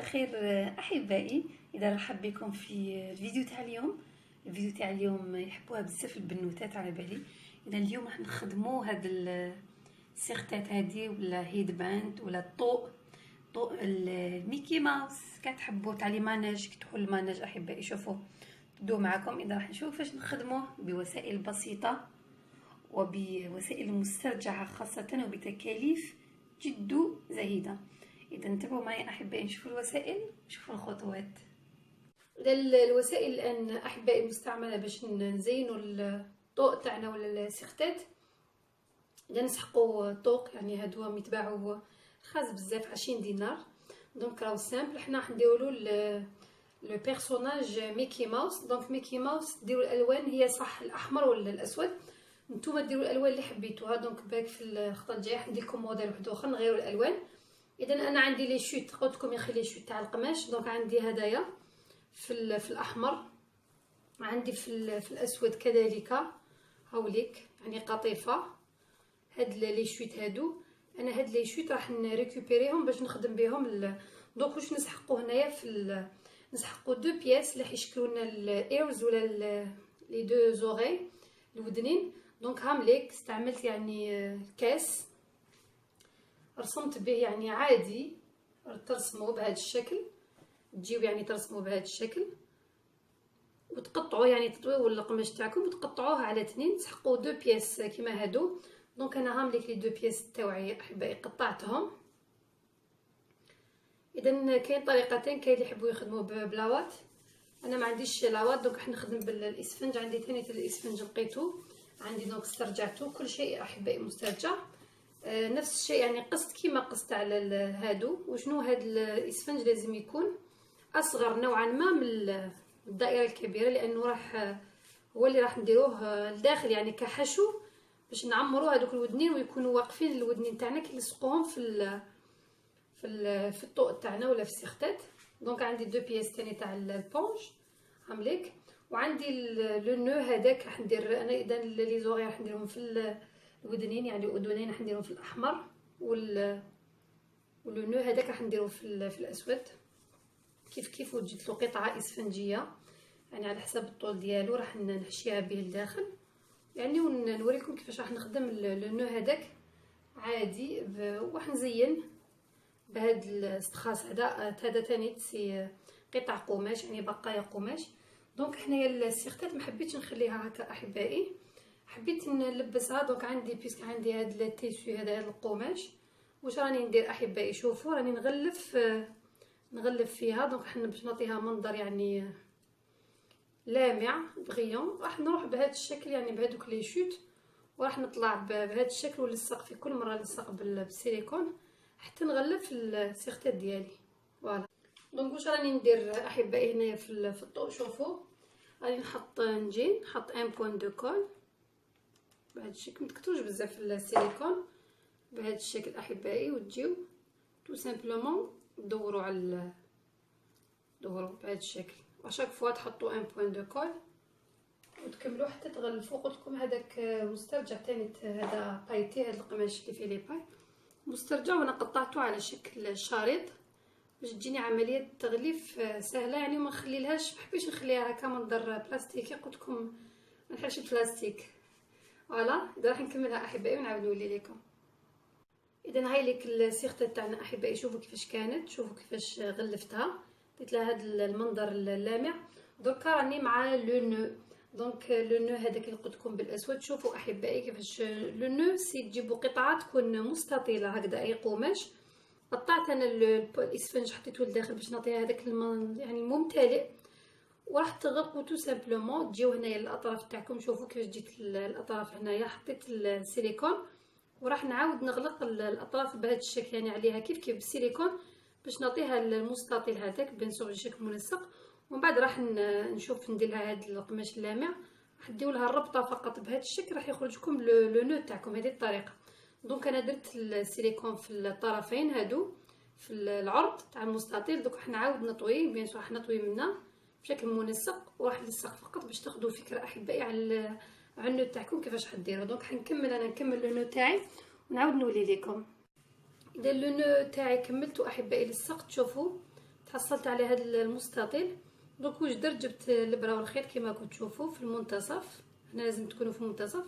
الخير احبائي. اذا رحب بكم في الفيديو تاع اليوم. الفيديو تاع اليوم يحبوها بزاف البنوتات على بالي. اذا اليوم راح نخدموا هاد السيغتات هادي ولا هيد باند ولا طوق الميكي ماوس. كتحبوا تاع لي ماناج كتحول الماناج احبائي. شوفوا تبدو معكم. اذا راح نشوف فاش نخدموه بوسائل بسيطه وبوسائل مسترجعه خاصه وبتكاليف جد زهيده. اذا انتبهوا معي احبائي، نشوفوا الوسائل نشوفوا الخطوات. اذا الوسائل الان احبائي المستعمله باش نزينوا الطوق تاعنا ولا السيغتات. اذا نسحقوا الطوق، يعني هادو يتباعوا خاص بزاف 20 دينار. دونك راهو سامبل. حنا راح نديروا لو بيرسوناج ميكي ماوس. دونك ميكي ماوس ديروا الالوان هي صح الاحمر ولا الاسود، نتوما ديروا الالوان اللي حبيتوها. دونك باك في الخطه الجايه حندير لكم موديل واحد اخر نغيروا الالوان. اذا انا عندي لي شوت، قلت لكم يا اخي لي شوت تاع القماش. دونك عندي هدايا في الاحمر، عندي في الاسود كذلك هاوليك يعني قطيفه. هاد لي شوت هادو انا هاد لي شوت راح نريكوبيريهم باش نخدم بهم دونك واش نسحقوا هنايا نسحقوا دو بياس اللي حيشكلوا لنا الايرز ولا لي دو زوغي الودنين. دونك هامليك استعملت يعني كاس رسمت به، يعني عادي ترسموا بهذا الشكل، تجيو يعني ترسموا بهذا الشكل وتقطعوا، يعني تطويو القماش تاعكم وتقطعوه على اثنين، تسحقوا دو بياس كيما هادو. دونك انا هامليك لي دو بياس تاوعي احبائي قطعتهم. اذا كاين طريقتين، كاين اللي يحبوا يخدموا بلاوات، انا ما عنديش لاوات دونك راح نخدم بالاسفنج. عندي ثاني الاسفنج لقيتو عندي، دونك استرجعته كل شيء احبائي مسترجع. نفس الشيء يعني قصت كيما قصت على هادو. وشنو هاد الاسفنج لازم يكون اصغر نوعا ما من الدائره الكبيره، لانه هو اللي راح نديروه لداخل يعني كحشو باش نعمروا هذوك الودنين ويكونوا واقفين الودنين تاعنا كي نلصقوهم في الطوق تاعنا ولا في السيغتات. دونك عندي دو بياس ثاني تاع البونج عامليك، وعندي لو نو هذاك راح ندير انا. اذا لي زوغي راح نديرهم في الودنين، يعني الاذنين راح نديرهم في الاحمر ولو نو هذاك راح نديروه في الاسود كيف وجدت له قطعه اسفنجيه يعني على حسب الطول ديالو راح نحشيها به لداخل يعني. ونوريكم كيفاش راح نخدم لو نو هذاك عادي. وراح نزين بهاد الاستخاص هذا ثاني سي قطع قماش يعني بقايا قماش. دونك حنايا السيغتات ما حبيتش نخليها هكا احبائي، حبيت نلبسها. دونك عندي بيسك عندي هاد التيسو هذا القماش. واش راني ندير احبائي؟ شوفوا راني نغلف فيها. دونك حنا باش نعطيها منظر يعني لامع بغيون. راح نروح بهذا الشكل يعني بهذوك لي شوت، وراح نطلع بهذا الشكل ونلصق في كل مره نلصق بالسيليكون حتى نغلف السيغتات ديالي. فوالا. دونك واش راني ندير احبائي هنايا في الطوق؟ شوفوا راني نجي نحط ان بوين دو كول بهذا الشكل. متكتروش بزاف السيليكون بهذا الشكل احبائي، وتجيو تو سامبلومون دوروا دوروا بهذا الشكل. وشاك فوا تحطوا ان بوين دو كول وتكملوا حتى تغلفوا. قلت لكم هذاك مسترجع ثاني، هذا بايتي، هذا القماش اللي فيه لي باي مسترجع، وانا قطعته على شكل شريط باش تجيني عمليه تغليف سهله يعني. وما نخليلهاش، ما حبيتش نخليها هكا منظر بلاستيكي، قلت لكم ما نحبش البلاستيك. فوالا. اذا راح نكملها احبائي ونعاود نولي لكم. اذا هاي لك السيغته تاعنا احبائي. شوفوا كيفاش كانت، شوفوا كيفاش غلفتها، درت لها هذا المنظر اللامع. دركا راني مع لو نو. دونك لو نو هذاك اللي قلت لكم بالاسود. شوفوا احبائي كيفاش لو نو سي تجيبوا قطعه تكون مستطيله هكذا اي قماش. قطعت انا الاسفنج حطيته لداخل باش نعطيها هذاك يعني الممتلئ، وراح تغلقوا تو سامبلومون. تجيو هنايا الاطراف تاعكم. شوفوا كيفاش جيت الاطراف هنايا، حطيت السيليكون وراح نعاود نغلق الاطراف بهذا الشكل يعني عليها كيف بالسيليكون باش نعطيها المستطيل هذاك بين سور شكل منسق. ومن بعد راح نشوف ندير لها هذا القماش اللامع، راح ندير لها الربطه فقط بهذا الشكل راح يخرج لكم لو نو تاعكم هذه الطريقه. دونك انا درت السيليكون في الطرفين هادو في العرض تاع المستطيل. دوك راح نعاود نطويه بين راح نطوي منه بشكل منسق وراح نلصق فقط باش تاخذوا فكره احبائي على النو تاعكم كيفاش حديروا. دونك نكمل لو نو تاعي ونعاود نولي لكم. اذا لو نو تاعي كملته احبائي لصقت. شوفوا تحصلت على هذا المستطيل. دونك واش درت؟ جبت الابره والخيط كما راكم تشوفوا في المنتصف. هنا لازم تكونوا في المنتصف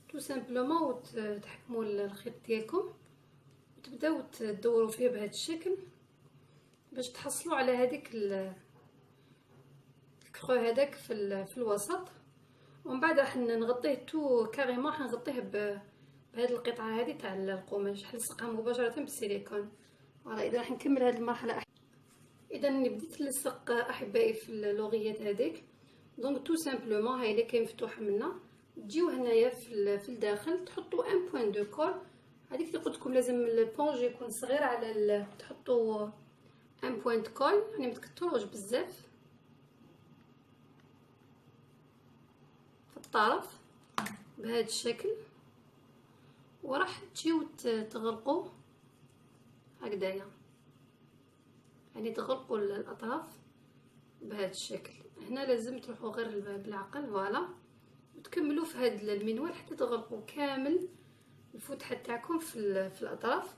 تو سامبلومون، وتحكموا الخيط ديالكم وتبداو تدوروا فيه بهذا الشكل باش تحصلوا على هذيك الكرو هذاك في الوسط. ومن بعد راح نغطيه تو كاريمون، راح نغطيه بهذه القطعه هذه تاع القماش، نلصقها مباشره بالسيليكون. فوالا اذا راح نكمل هذه المرحله. اذا بديت نلصق احبائي في اللوغيات هذيك. دونك تو سامبلومون هاي اللي كاين مفتوحه منا، تجيو هنايا في الداخل تحطوا ان بوين دو كول. هذيك اللي قلت لكم لازم البونج يكون صغير على تحطوا ان بوين دو كول، يعني ما تكثروش بزاف في الطرف بهذا الشكل. وراح تجيو تغلقوا هكذايا، يعني تغلقوا الاطراف بهذا الشكل. هنا لازم تروحوا غير بالعقل فوالا، وتكملوا في هذا المنوال حتى تغلقوا كامل الفتحه تاعكم في الاطراف.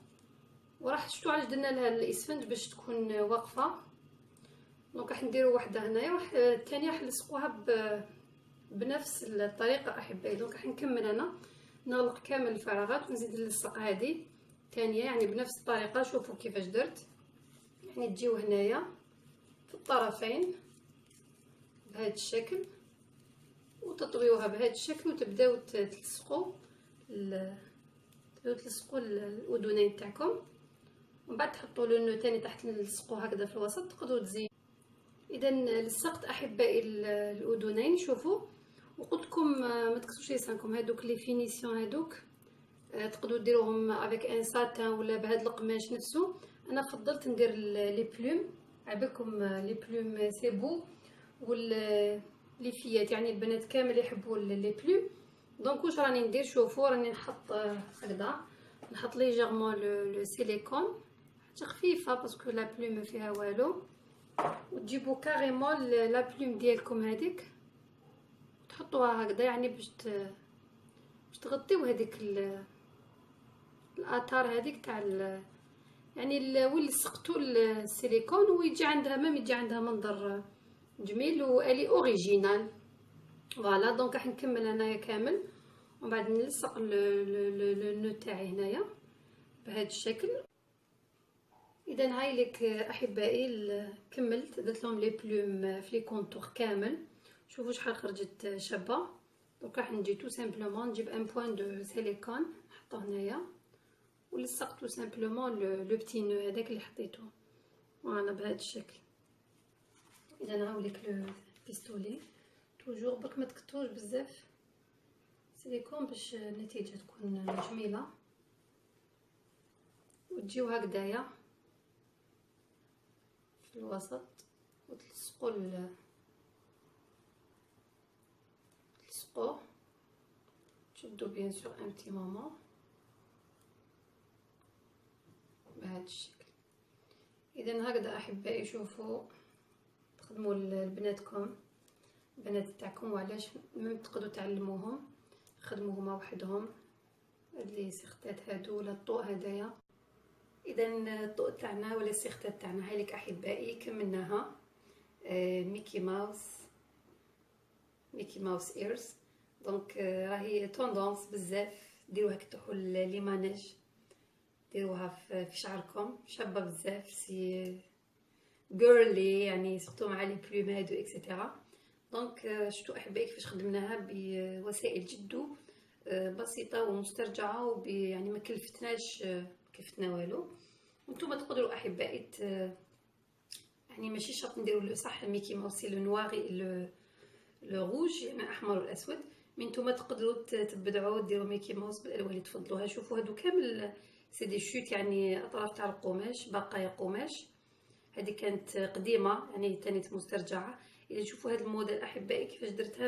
وراح شفتوا علاش درنا لها الاسفنج باش تكون واقفه. دونك راح نديروا واحده هنايا، وراح الثانيه راح نلصقوها بنفس الطريقه احبائي. دونك راح نكمل انا نغلق كامل الفراغات ونزيد نلصق هذه ثانيه يعني بنفس الطريقه. شوفوا كيفاش درت، يعني تجيو هنايا في الطرفين بهذا الشكل وتطويوها بهذا الشكل، وتبداو تلصقوا الاذنين تاعكم. ومن بعد تحطوا لونو ثاني تحت نلصقوا هكذا في الوسط، تقدروا تزينوا. اذا لصقت احبائي الاذنين. شوفوا وقلت لكم ما تكسوش لسانكم، هذوك لي فينيسيون هذوك تقدروا ديروهم افيك ان ساتان ولا بهذا القماش نفسه. انا فضلت ندير لي بلوم، عبالكم لي بلوم سي بو، لي فيات يعني البنات كامل يحبوا لي بلوم. دونك واش راني ندير؟ شوفوا راني نحط هكذا، نحط ليجيرمون لو سيليكون حاجه خفيفه باسكو لا بلوم ما فيها والو. وتجيبوا كاريمون لا بلوم ديالكم هذيك تحطوها هكذا، يعني باش تغطيو هذيك الاثار هذيك تاع يعني وين لصقتوا السيليكون، ويجي عندها يجي عندها منظر جميل والي اوريجينال. فوالا دونك راح نكمل انايا كامل ومن بعد نلصق النو تاعي هنايا بهذا الشكل. اذا هاي لك احبائي كملت، درت لهم لي بلوم في لي كونتور كامل. شوفوا شحال خرجت شابه. دونك راح نجي تو سامبلومون نجيب ان بوين دو سيليكون نحطه هنايا ولصقت تو سامبلومون لو بتي نو هذاك اللي حطيته وانا بهذا الشكل. اذا هاوليك لو بيستولي توجور برك ما تكثروش بزاف سيليكون باش النتيجه تكون جميله. وتجيو هكذايا في الوسط وتلصقوا تلصقوه، تشدوا بيان سور ان بتي مومون بهذا الشكل. اذا هكذا احبائي شوفوا تخدموا لبناتكم البنات تاعكم، وعلاش ميم تقدروا تعلموهم خدموا هما وحدهم هاد لي سيختات هادو ولا الطوق هدايا. اذا الطوق تاعنا ولا السيختات تاعنا هاي لك احبائي كملناها. ميكي ماوس ايرز. دونك راهي توندونس بزاف ديروها كتحوا لي مانيج، ديروها في شعركم شابه بزاف سي جيرلي يعني سورتو مع لي بلوم هادو اكسيتيرا. دونك شفتوا احبائي كيفاش خدمناها بوسائل جدو بسيطه ومسترجعه يعني ما كلفتناش كلفتنا والو. وانتم تقدروا احبائي يعني ماشي شرط نديروا صح الميكي ماوس لو نواري لو روج يعني الاحمر والاسود، مي نتوما تقدروا تبدعوا ديروا ميكي ماوس بالالوان اللي تفضلوها. شوفوا هادو كامل سي دي شوت يعني اطراف تاع القماش بقايا قماش، هذه كانت قديمه يعني تانيت مسترجعه. اذا شوفوا هذا الموديل احبائي كيفاش درتها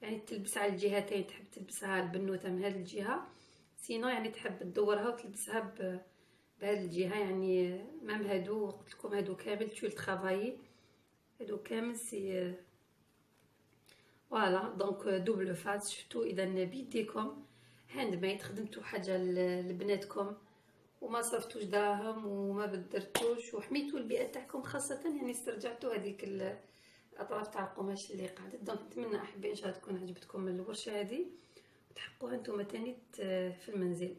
يعني تلبس على الجهتين، تحب تلبسها البنوته من هذه الجهه سينو يعني تحب تدورها وتلبسها بهذه الجهه. يعني مام هادو قلت لكم هادو كامل تشوي الترافاي هادو كامل سي فوالا. دونك دوبل فاس شفتوا. اذا بيديكم هاند ميد خدمتوا حاجه لبناتكم وما صرفتوش دراهم وما بدرتوش وحميتوا البيئه تاعكم، خاصه يعني استرجعتوا هذيك الاطراف تاع القماش اللي قعدت. دونك نتمنى احبائي ان شاء الله تكون عجبتكم الورشه هذه وتحققوها انتم تاني في المنزل.